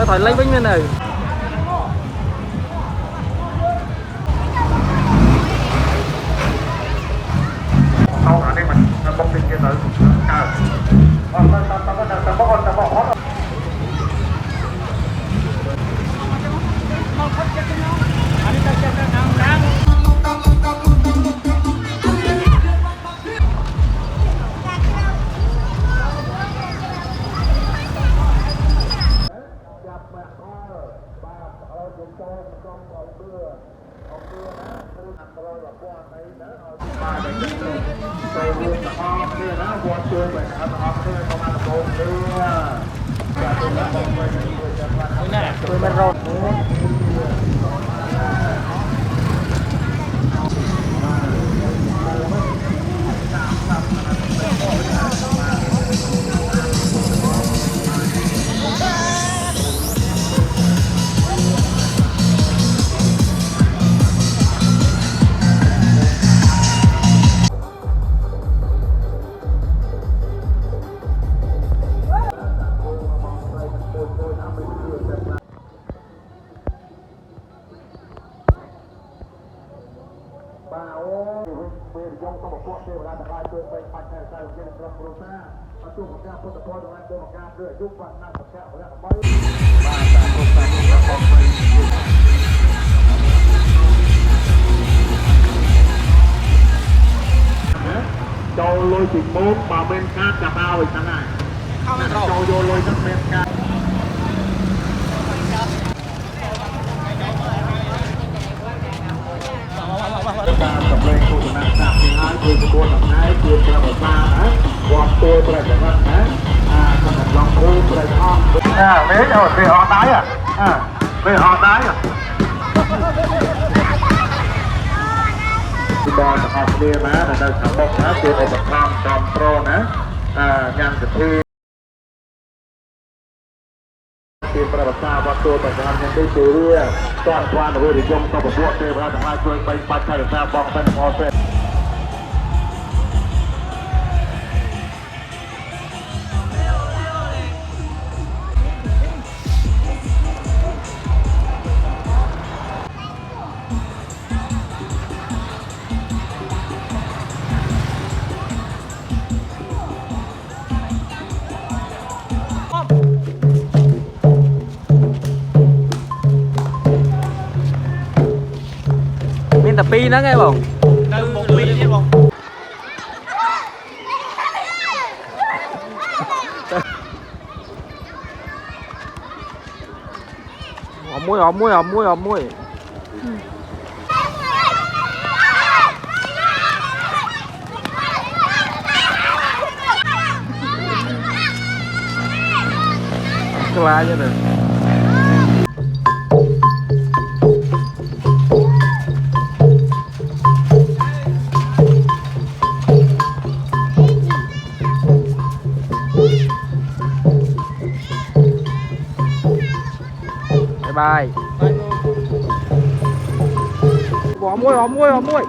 thỏi lấy bánh bên này sau đó thì mình bốc lên kia tới cao bên rồi châu lôi chỉ bốn vào bên cát chặt ao rồi chẳng này châu vô lôi sang bên cát tập lên khu vực này sạp thì haiคือตัวหนังไงคือประวัติศาสตร์นะวางตัวประจักษ์นะขนาดลองคู่ประจักษ์เว้ยเอาไปหอได้อ่ะไปหอได้อ่ะที่บอลนะครับเนี่ยนะในสามบกนะตัวอุปกรณ์จอมโปรนะงานกระทืที่ประวัติศาสตร์วัดตัวประจักษ์ยังได้ตัวเรื่องต้อนควานโอ้ยยงต้องประบวกเทพราชทายช่วยไปปัดไทยแซ่บบอกเป็นพอเสร็จแต่ปีนะไงบอกmộtปีchứบอกหอมมวยcái lá chứ này bye bye bỏ muôi